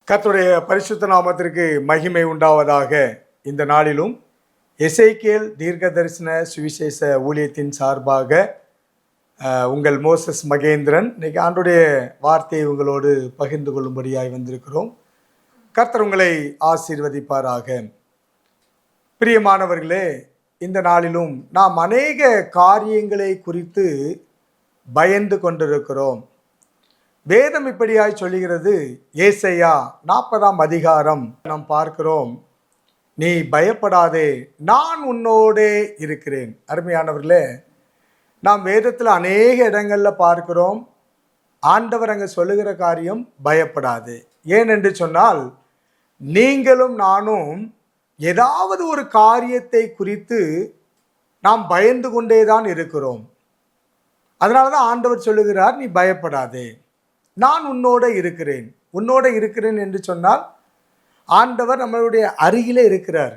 கர்த்தருடைய பரிசுத்த நாமத்திற்கு மகிமை உண்டாவதாக. இந்த நாளிலும் எசேக்கியேல் தீர்க்க தரிசன சுவிசேஷ ஊழியத்தின் சார்பாக உங்கள் மோசஸ் மகேந்திரன் இன்னைக்கு ஆண்டுடைய வார்த்தையை உங்களோடு பகிர்ந்து கொள்ளும்படியாய் வந்திருக்கிறோம். கர்த்தர் உங்களை ஆசீர்வதிப்பாராக. பிரியமானவர்களே, இந்த நாளிலும் நாம் அநேக காரியங்களை குறித்து பயந்து கொண்டிருக்கிறோம். வேதம் இப்படியாய் சொல்லுகிறது. ஏசாயா 40ஆம் அதிகாரம் நாம் பார்க்கிறோம். நீ பயப்படாதே, நான் உன்னோடே இருக்கிறேன். அருமையானவர்களே, நாம் வேதத்தில் அநேக இடங்களில் பார்க்கிறோம். ஆண்டவர் அங்கே சொல்லுகிற காரியம் பயப்படாதே. ஏனென்று சொன்னால், நீங்களும் நானும் ஏதாவது ஒரு காரியத்தை குறித்து நாம் பயந்து கொண்டே தான் இருக்கிறோம். அதனால தான் ஆண்டவர் சொல்லுகிறார், நீ பயப்படாதே, நான் உன்னோட இருக்கிறேன். உன்னோட இருக்கிறேன் என்று சொன்னால் ஆண்டவர் நம்மளுடைய அருகிலே இருக்கிறார்.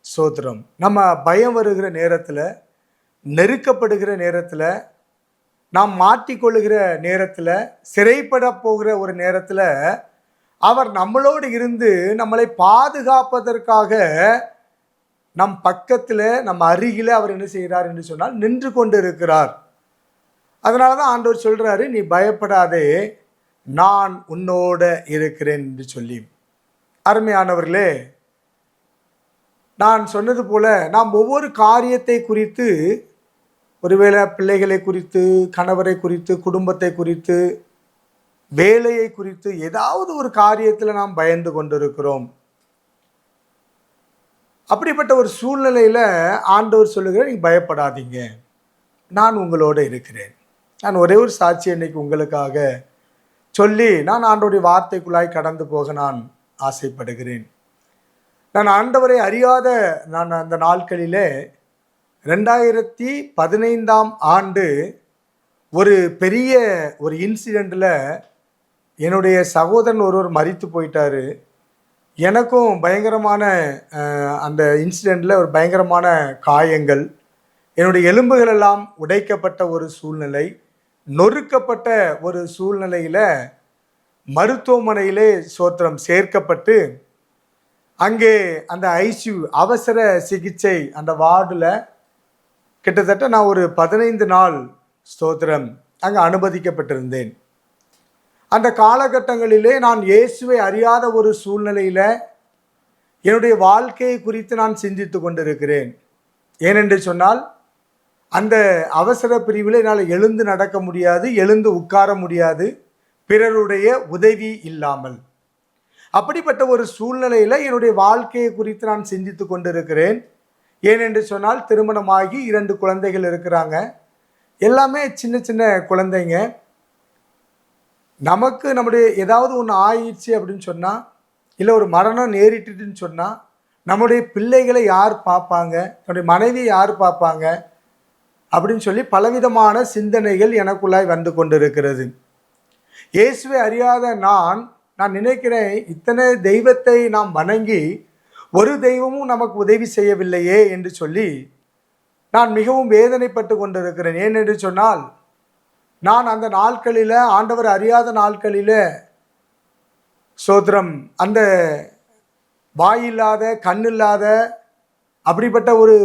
சோத்திரம். நம்ம பயம் வருகிற நேரத்தில், நெருக்கப்படுகிற நேரத்தில், நாம் மாட்டிக்கொள்ளுகிற நேரத்தில், சிறைப்பட போகிற ஒரு நேரத்தில் அவர் நம்மளோடு இருந்து நம்மளை பாதுகாப்பதற்காக நம் பக்கத்தில், நம்ம அருகில் அவர் என்ன செய்கிறார் என்று சொன்னால் நின்று கொண்டு இருக்கிறார். அதனால தான் ஆண்டவர் சொல்கிறாரு, நீ பயப்படாதே, நான் உன்னோட இருக்கிறேன் என்று சொல்லி. அருமையானவர்களே, நான் சொன்னது போல நாம் ஒவ்வொரு காரியத்தை குறித்து, ஒருவேளை பிள்ளைகளை குறித்து, கணவரை குறித்து, குடும்பத்தை குறித்து, வேலையை குறித்து, ஏதாவது ஒரு காரியத்தில் நாம் பயந்து கொண்டிருக்கிறோம். அப்படிப்பட்ட ஒரு சூழ்நிலையில் ஆண்டவர் சொல்லுகிற, நீ பயப்படாதீங்க, நான் உங்களோட இருக்கிறேன். நான் ஒரே ஒரு சாட்சி இன்னைக்கு உங்களுக்காக சொல்லி நான் ஆண்டவருடைய வார்த்தைக்குள்ளாய் கடந்து போக நான் ஆசைப்படுகிறேன். நான் ஆண்டவரை அறியாத அந்த நாட்களிலே 2015ஆம் ஆண்டு ஒரு பெரிய ஒரு இன்சிடெண்ட்டில் என்னுடைய சகோதரன் ஒருவர் மரித்து போயிட்டார். எனக்கும் பயங்கரமான அந்த இன்சிடெண்ட்டில் ஒரு பயங்கரமான காயங்கள், என்னுடைய எலும்புகள் எல்லாம் உடைக்கப்பட்ட ஒரு சூழ்நிலை, நொறுக்கப்பட்ட ஒரு சூழ்நிலையில் மருத்துவமனையிலே சோத்திரம் சேர்க்கப்பட்டு, அங்கே அந்த ஐசியூ அவசர சிகிச்சை அந்த வார்டில் கிட்டத்தட்ட நான் ஒரு 15 நாள் ஸ்தோத்திரம் அங்கே அனுமதிக்கப்பட்டிருந்தேன். அந்த காலகட்டங்களிலே நான் இயேசுவை அறியாத ஒரு சூழ்நிலையில் என்னுடைய வாழ்க்கையை குறித்து நான் சிந்தித்து கொண்டிருக்கிறேன். ஏனென்று சொன்னால், அந்த அவசர பிரிவில் என்னால் எழுந்து நடக்க முடியாது, எழுந்து உட்கார முடியாது, பிறருடைய உதவி இல்லாமல். அப்படிப்பட்ட ஒரு சூழ்நிலையில் என்னுடைய வாழ்க்கையை குறித்து நான் சிந்தித்து கொண்டிருக்கிறேன். ஏனென்று சொன்னால், திருமணமாகி 2 குழந்தைகள் இருக்கிறாங்க. எல்லாமே சின்ன சின்ன குழந்தைங்க. நமக்கு நம்முடைய ஏதாவது ஒன்று ஆயிடுச்சு அப்படின்னு சொன்னால், இல்லை ஒரு மரணம் நேரிட்டுன்னு சொன்னால், நம்முடைய பிள்ளைகளை யார் பார்ப்பாங்க, நம்முடைய மனைவியை யார் பார்ப்பாங்க அப்படின்னு சொல்லி பலவிதமான சிந்தனைகள் எனக்குள்ளாய் வந்து கொண்டிருக்கிறது. இயேசுவை அறியாத நான் நினைக்கிறேன், இத்தனை தெய்வத்தை நாம் வணங்கி ஒரு தெய்வமும் நமக்கு உதவி செய்யவில்லையே என்று சொல்லி நான் மிகவும் வேதனைப்பட்டு கொண்டிருக்கிறேன். ஏனென்று சொன்னால், நான் அந்த நாட்களில், ஆண்டவர் அறியாத நாட்களில் சோத்திரம் அந்த வாயில்லாத, கண்ணில்லாத அப்படிப்பட்ட ஒரு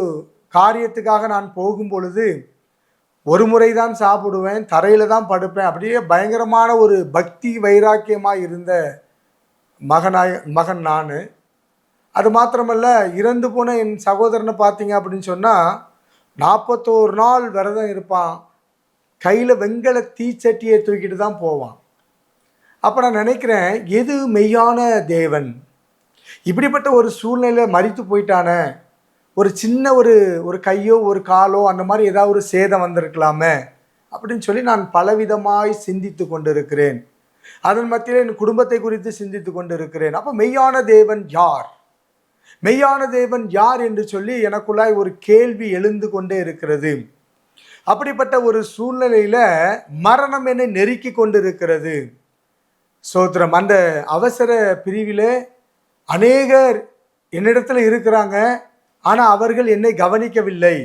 காரியத்துக்காக நான் போகும் பொழுது ஒரு முறை தான் சாப்பிடுவேன், தரையில் தான் படுப்பேன். அப்படியே பயங்கரமான ஒரு பக்தி வைராக்கியமாக இருந்த மகன் நான். அது மாத்திரமல்ல, இறந்து போன என் சகோதரனை பார்த்தீங்க அப்படின்னு சொன்னால் 41 நாள் விரதம் இருப்பான். கையில் வெண்கல தீச்சட்டியை தூக்கிட்டு தான் போவான். அப்போ நான் நினைக்கிறேன், எது மெய்யான தேவன்? இப்படிப்பட்ட ஒரு சூழ்நிலையில் மரித்து போயிட்டானே, ஒரு சின்ன ஒரு கையோ ஒரு காலோ அந்த மாதிரி ஏதாவது ஒரு சேதம் வந்திருக்கலாமே அப்படின்னு சொல்லி நான் பலவிதமாய் சிந்தித்து கொண்டிருக்கிறேன். அதன் மத்தியில் என் குடும்பத்தை குறித்து சிந்தித்து கொண்டிருக்கிறேன். அப்போ மெய்யான தேவன் யார்? மெய்யான தேவன் யார் என்று சொல்லி எனக்குள்ளாய் ஒரு கேள்வி எழுந்து கொண்டே இருக்கிறது. அப்படிப்பட்ட ஒரு சூழ்நிலையில் மரணம் என்னை நெருக்கி கொண்டிருக்கிறது. சோத்திரம். அந்த அவசர பிரிவில் அநேகர் என்னிடத்துல இருக்கிறாங்க. ஆனால் அவர்கள் என்னை கவனிக்கவில்லை.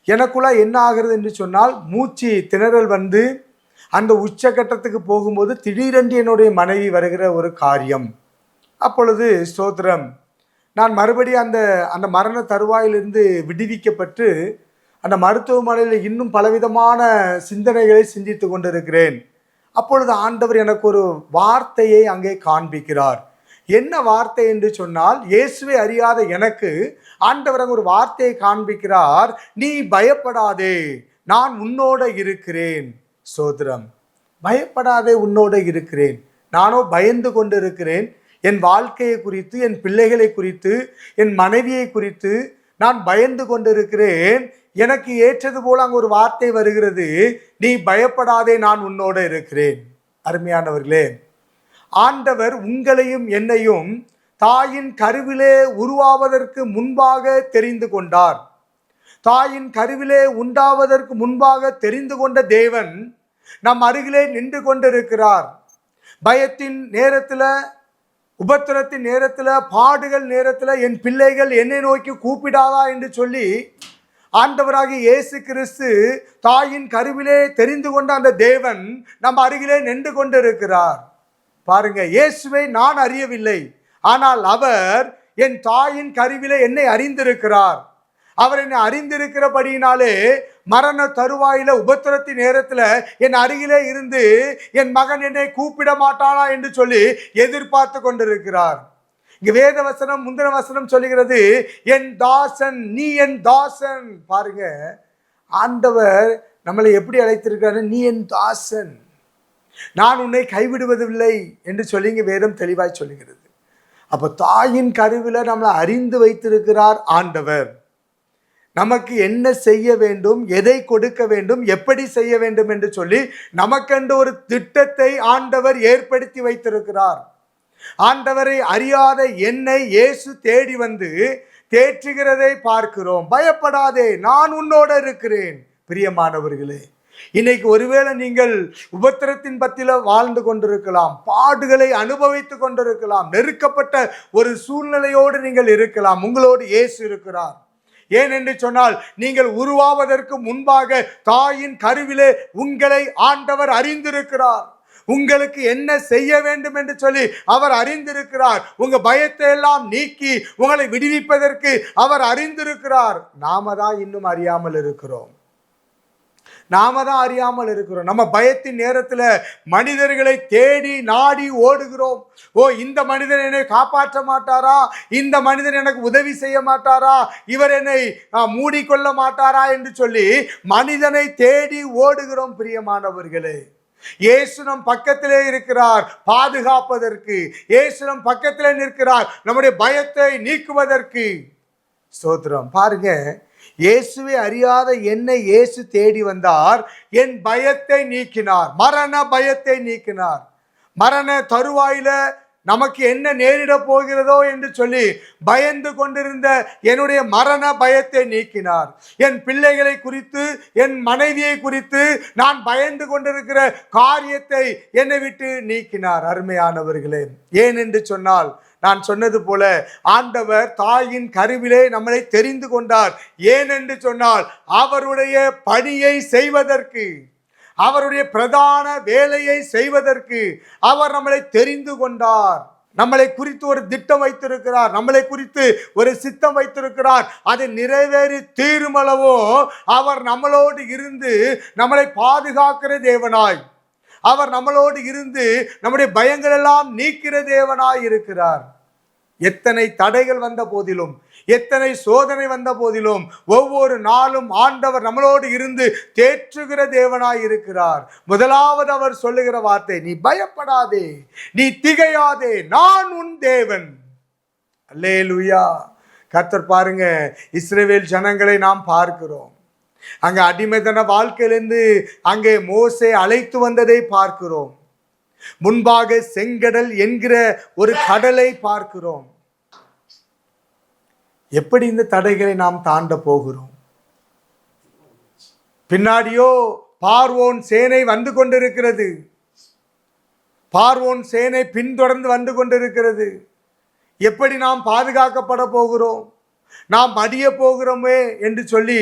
எனக்குள்ள என்ன ஆகிறது என்று சொன்னால், மூச்சு திணறல் வந்து அந்த உச்சகட்டத்துக்கு போகும்போது திடீரென்று என்னுடைய மனைவி வருகிற ஒரு காரியம். அப்பொழுது ஸ்தோத்திரம், நான் மறுபடியும் அந்த அந்த மரண தருவாயிலிருந்து விடுவிக்கப்பட்டு அந்த மருத்துவமனையில் இன்னும் பலவிதமான சிந்தனைகளை சிந்தித்து கொண்டிருக்கிறேன். அப்பொழுது ஆண்டவர் எனக்கு ஒரு வார்த்தையை அங்கே காண்பிக்கிறார். என்ன வார்த்தை என்று சொன்னால், இயேசுவை அறியாத எனக்கு ஆண்டவர் அங்கே ஒரு வார்த்தையை காண்பிக்கிறார். நீ பயப்படாதே, நான் உன்னோட இருக்கிறேன். சோதரம், பயப்படாதே, உன்னோட இருக்கிறேன். நானோ பயந்து கொண்டு இருக்கிறேன். என் வாழ்க்கையை குறித்து, என் பிள்ளைகளை குறித்து, என் மனைவியை குறித்து நான் பயந்து கொண்டிருக்கிறேன். எனக்கு ஏற்றது போல அங்கே ஒரு வார்த்தை வருகிறது, நீ பயப்படாதே, நான் உன்னோட இருக்கிறேன். அருமையானவர்களே, ஆண்டவர் உங்களையும் என்னையும் தாயின் கருவிலே உருவாவதற்கு முன்பாக தெரிந்து கொண்டார். தாயின் கருவிலே உண்டாவதற்கு முன்பாக தெரிந்து கொண்ட தேவன் நம் அருகிலே நின்று கொண்டிருக்கிறார். பயத்தின் நேரத்தில், உபத்திரத்தின் நேரத்தில், பாடுகள் நேரத்தில் என் பிள்ளைகள் என்னை நோக்கி கூப்பிடாதா என்று சொல்லி ஆண்டவராகிய இயேசு கிறிஸ்து தாயின் கருவிலே தெரிந்து கொண்ட அந்த தேவன் நம் அருகிலே நின்று கொண்டிருக்கிறார். பாருங்க, இயேசுவை நான் அறியவில்லை, ஆனால் அவர் என் தாயின் கருவிலே என்னை அறிந்திருக்கிறார். அவர் என்னை அறிந்திருக்கிறபடியினாலே மரண தருவாயில உபத்திரத்தின் நேரத்தில் என் அருகிலே இருந்து என் மகன் என்னை கூப்பிட மாட்டானா என்று சொல்லி எதிர்பார்த்து கொண்டிருக்கிறார். இங்க வேத வசனம், முந்தின வசனம் சொல்லுகிறது, என் தாசன், நீ என் தாசன். பாருங்க, ஆண்டவர் நம்மளை எப்படி அழைத்திருக்கிறாரு, நீ என் தாசன், நான் உன்னை கைவிடுவதில்லை என்று சொல்லி இங்க வேதம் தெளிவாய் சொல்லுகிறது. அப்ப தாயின் கருவில நம்மளை அறிந்து வைத்திருக்கிறார் ஆண்டவர். நமக்கு என்ன செய்ய வேண்டும், எதை கொடுக்க வேண்டும், எப்படி செய்ய வேண்டும் என்று சொல்லி நமக்கென்று ஒரு திட்டத்தை ஆண்டவர் ஏற்படுத்தி வைத்திருக்கிறார். ஆண்டவரை அறியாத என்னை இயேசு தேடி வந்து தேற்றுகிறதை பார்க்கிறோம். பயப்படாதே, நான் உன்னோட இருக்கிறேன். பிரியமானவர்களே, இன்னைக்கு ஒருவேளை நீங்கள் உபத்திரத்தின் பத்தில வாழ்ந்து கொண்டிருக்கலாம், பாடுகளை அனுபவித்து கொண்டிருக்கலாம், நெருக்கப்பட்ட ஒரு சூழ்நிலையோடு நீங்கள் இருக்கலாம். உங்களோடு இயேசு இருக்கிறார். ஏன் என்று சொன்னால், நீங்கள் உருவாவதற்கு முன்பாக தாயின் கருவிலே உங்களை ஆண்டவர் அறிந்திருக்கிறார். உங்களுக்கு என்ன செய்ய வேண்டும் என்று சொல்லி அவர் அறிந்திருக்கிறார். உங்க பயத்தை எல்லாம் நீக்கி உங்களை விடுவிப்பதற்கு அவர் அறிந்திருக்கிறார். நாம தான் இன்னும் அறியாமல் இருக்கிறோம். நம்ம பயத்தின் நேரத்தில் மனிதர்களை தேடி நாடி ஓடுகிறோம். ஓ, இந்த மனிதர் என்னை காப்பாற்ற மாட்டாரா, இந்த மனிதர் எனக்கு உதவி செய்ய மாட்டாரா, இவர் என்னை மூடிக்கொள்ள மாட்டாரா என்று சொல்லி மனிதனை தேடி ஓடுகிறோம். பிரியமானவர்களே, இயேசு நம் பக்கத்திலே இருக்கிறார் பாதுகாப்பதற்கு. இயேசு நம் பக்கத்திலே நிற்கிறார் நம்முடைய பயத்தை நீக்குவதற்கு. ஸ்தோத்திரம். பாருங்க, இயேசுவை அறியாத என்னை இயேசு தேடி வந்தார், என் பயத்தை நீக்கினார், மரண பயத்தை நீக்கினார். மரண தருவாயில நமக்கு என்ன நேரிட போகிறதோ என்று சொல்லி பயந்து கொண்டிருந்த என்னுடைய மரண பயத்தை நீக்கினார். என் பிள்ளைகளை குறித்து, என் மனைவியை குறித்து நான் பயந்து கொண்டிருக்கிற காரியத்தை என்னை விட்டு நீக்கினார். அருமையானவர்களே, ஏன் என்று சொன்னால், நான் சொன்னது போல ஆண்டவர் தாயின் கருவிலே நம்மளை தெரிந்து கொண்டார். ஏன் என்று சொன்னால், அவருடைய பணியை செய்வதற்கு, அவருடைய பிரதான வேலையை செய்வதற்கு அவர் நம்மளை தெரிந்து கொண்டார். நம்மளை குறித்து ஒரு திட்டம் வைத்திருக்கிறார், நம்மளை குறித்து ஒரு சித்தம் வைத்திருக்கிறார். அது நிறைவேறி தீருமளவோ அவர் நம்மளோடு இருந்து நம்மளை பாதுகாக்கிற தேவனாய், அவர் நம்மளோடு இருந்து நம்முடைய பயங்கள் எல்லாம் நீக்கிற தேவனாய் இருக்கிறார். எத்தனை தடைகள் வந்த போதிலும், எத்தனை சோதனை வந்த போதிலும், ஒவ்வொரு நாளும் ஆண்டவர் நம்மளோடு இருந்து தேற்றுகிற தேவனாய் இருக்கிறார். முதலாவது அவர் சொல்லுகிற வார்த்தை, நீ பயப்படாதே, நீ திகையாதே, நான் உன் தேவன். அல்லேலூயா. கர்த்தர் பாருங்க, இஸ்ரவேல் ஜனங்களை நாம் பார்க்கிறோம். அங்கே அடிமைத்தன வாழ்க்கையிலிருந்து அங்கே மோசே அழைத்து வந்ததை பார்க்கிறோம். முன்பாக செங்கடல் என்கிற ஒரு கடலை பார்க்கிறோம். எப்படி இந்த தடைகளை நாம் தாண்ட போகிறோம்? பின்னாடியோ பார்வோன் சேனை வந்து கொண்டிருக்கிறது. பார்வோன் சேனை பின்தொடர்ந்து வந்து கொண்டிருக்கிறது. எப்படி நாம் பாதுகாக்கப்பட போகிறோம்? நாம் மடிய போகிறோமே என்று சொல்லி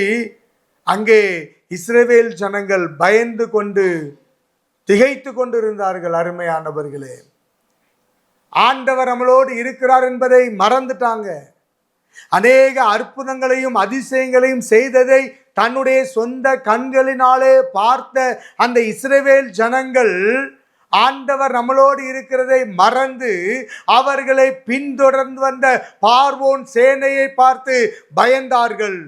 அங்கே இஸ்ரவேல் ஜனங்கள் பயந்து கொண்டு திகைத்து கொண்டு இருந்தார்கள். அருமையானவர்களே, ஆண்டவர் நம்மளோடு இருக்கிறார் என்பதை மறந்துட்டாங்க. அநேக அற்புதங்களையும் அதிசயங்களையும் செய்ததை தன்னுடைய சொந்த கண்களினாலே பார்த்த அந்த இஸ்ரவேல் ஜனங்கள் ஆண்டவர் நம்மளோடு இருக்கிறதை மறந்து அவர்களை பின்தொடர்ந்து வந்த பார்வோன் சேனையை பார்த்து பயந்தார்கள்.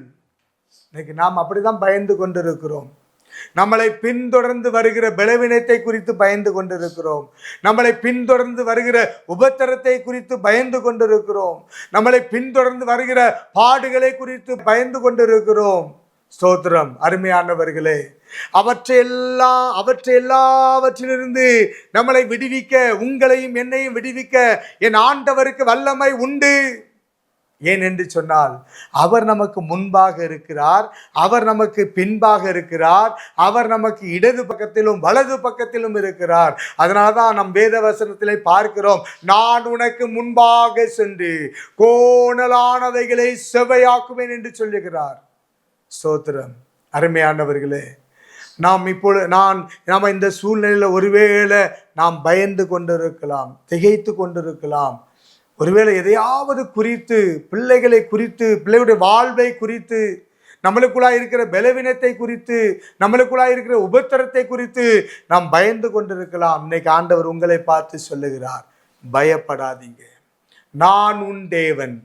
இன்னைக்கு நாம் அப்படிதான் பயந்து கொண்டிருக்கிறோம். நம்மளை பின்தொடர்ந்து வருகிற பலவீனத்தை குறித்து பயந்து கொண்டிருக்கிறோம். நம்மளை பின்தொடர்ந்து வருகிற உபத்திரத்தை குறித்து பயந்து கொண்டிருக்கிறோம். நம்மளை பின்தொடர்ந்து வருகிற பாடுகளை குறித்து பயந்து கொண்டிருக்கிறோம். ஸ்தோத்திரம். அருமையானவர்களே, அவற்றையெல்லாவற்றிலிருந்து நம்மளை விடுவிக்க, உங்களையும் என்னையும் விடுவிக்க என் ஆண்டவருக்கு வல்லமை உண்டு. ஏன் என்று சொன்னால், அவர் நமக்கு முன்பாக இருக்கிறார், அவர் நமக்கு பின்பாக இருக்கிறார், அவர் நமக்கு இடது பக்கத்திலும் வலது பக்கத்திலும் இருக்கிறார். அதனால்தான் நம் வேத வசனத்திலே பார்க்கிறோம், நான் உனக்கு முன்பாக சென்று கோணலானவைகளை செவ்வையாக்குவேன் என்று சொல்லுகிறார். ஸ்தோத்திரம். அருமையானவர்களே, நாம் இந்த சூழ்நிலையில் ஒருவேளை நாம் பயந்து கொண்டிருக்கலாம், திகைத்து கொண்டிருக்கலாம். ஒருவேளை எதையாவது குறித்து, பிள்ளைகளை குறித்து, பிள்ளைகளுடைய வாழ்வை குறித்து, நம்மளுக்குள்ளாய் இருக்கிற பலவீனத்தை குறித்து, நம்மளுக்குள்ளாய் இருக்கிற உபத்திரத்தை குறித்து நாம் பயந்து கொண்டிருக்கலாம். இன்னைக்கு ஆண்டவர் உங்களை பார்த்து சொல்லுகிறார், பயப்படாதீங்க, நான் உன் தேவன்,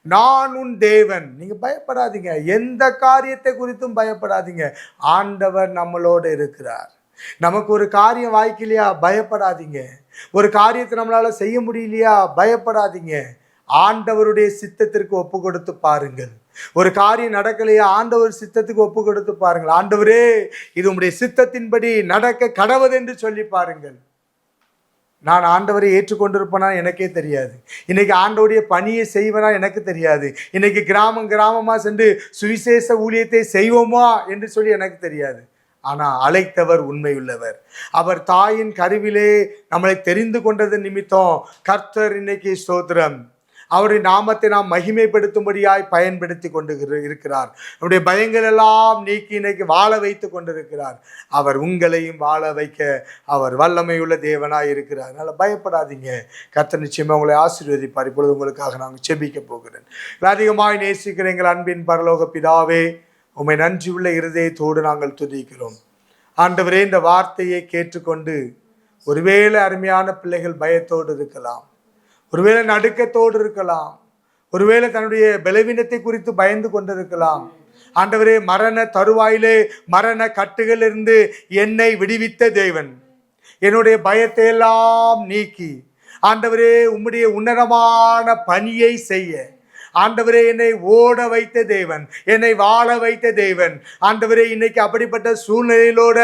நான் உன் தேவன். நீங்க பயப்படாதீங்க, எந்த காரியத்தை குறித்தும் பயப்படாதீங்க. ஆண்டவர் நம்மளோடு இருக்கிறார். நமக்கு ஒரு காரியம் வாய்க்கலையா, பயப்படாதீங்க. ஒரு காரியத்தை நம்மளால செய்ய முடியலையா, பயப்படாதீங்க. ஆண்டவருடைய சித்தத்திற்கு ஒப்பு கொடுத்து பாருங்கள். ஒரு காரியம் நடக்கலையா, ஆண்டவர் சித்தத்துக்கு ஒப்பு கொடுத்து பாருங்கள். ஆண்டவரே, இது உம்முடைய சித்தத்தின்படி நடக்க கடவுது என்று சொல்லி பாருங்கள். நான் ஆண்டவரை ஏற்றுக்கொண்டிருப்பேனா எனக்கே தெரியாது. இன்னைக்கு ஆண்டவருடைய பணியை செய்வனா எனக்கு தெரியாது. இன்னைக்கு கிராமமாக சென்று சுவிசேஷ ஊழியத்தை செய்வோமா என்று சொல்லி எனக்கு தெரியாது. ஆனால் அழைத்தவர் உண்மையுள்ளவர். அவர் தாயின் கருவிலே நம்மளை தெரிந்து கொண்டது நிமித்தம் கர்த்தர் இன்னைக்கு ஸ்தோத்திரம், அவருடைய நாமத்தை நாம் மகிமைப்படுத்தும்படியாய் பயன்படுத்தி கொண்டு இருக்கிறார். நம்முடைய பயங்கள் எல்லாம் நீக்கி இன்னைக்கு வாழ வைத்து கொண்டிருக்கிறார். அவர் உங்களையும் வாழ வைக்க அவர் வல்லமையுள்ள தேவனாய் இருக்கிறார். அதனால் பயப்படாதீங்க. கர்த்தர் நிச்சயமாக உங்களை ஆசீர்வதிப்பார். இப்பொழுது உங்களுக்காக நாங்கள் செபிக்க போகிறேன். அதிகமாய் நேசிக்கிற எங்கள் அன்பின் பரலோக பிதாவே, உம்மை நன்றியுள்ள இருதயத்தோடு நாங்கள் துதிக்கிறோம். ஆண்டவரே, இந்த வார்த்தையை கேட்டுக்கொண்டு ஒருவேளை அருமையான பிள்ளைகள் பயத்தோடு இருக்கலாம், ஒருவேளை நடுக்கத்தோடு இருக்கலாம், ஒருவேளை தன்னுடைய பலவீனத்தை குறித்து பயந்து கொண்டிருக்கலாம். ஆண்டவரே, மரண தருவாயிலே, மரண கட்டுகளிலிருந்து என்னை விடுவித்த தேவன், என்னுடைய பயத்தை எல்லாம் நீக்கி ஆண்டவரே உம்முடைய உன்னதமான பணியை செய்ய ஆண்டவரே என்னை ஓட வைத்த தேவன், என்னை வாழ வைத்த தேவன். ஆண்டவரே, இன்னைக்கு அப்படிப்பட்ட சூழ்நிலையிலோட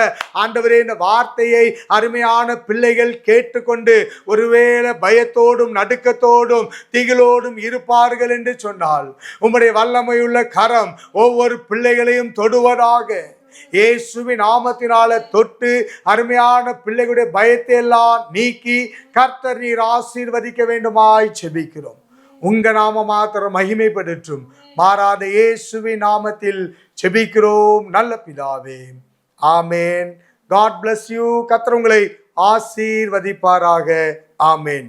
ஆண்டவரே இந்த வார்த்தையை அருமையான பிள்ளைகள் கேட்டுக்கொண்டு ஒருவேளை பயத்தோடும் நடுக்கத்தோடும் திகிலோடும் இருப்பார்கள் என்று சொன்னால், உம்முடைய வல்லமையுள்ள கரம் ஒவ்வொரு பிள்ளைகளையும் தொடுவதாக. இயேசுவின் நாமத்தினால தொட்டு அருமையான பிள்ளைகளுடைய பயத்தை எல்லாம் நீக்கி கர்த்தர் நீர் ஆசீர்வதிக்க வேண்டுமாய் செபிக்கிறோம். உங்க நாம மாத்திரம் மகிமைப்படட்டும். மாறாத இயேசுவின் நாமத்தில் செபிக்கிறோம் நல்ல பிதாவே, ஆமேன். God bless you. கர்த்தர் உங்களை ஆசீர்வதிப்பாராக. ஆமேன்.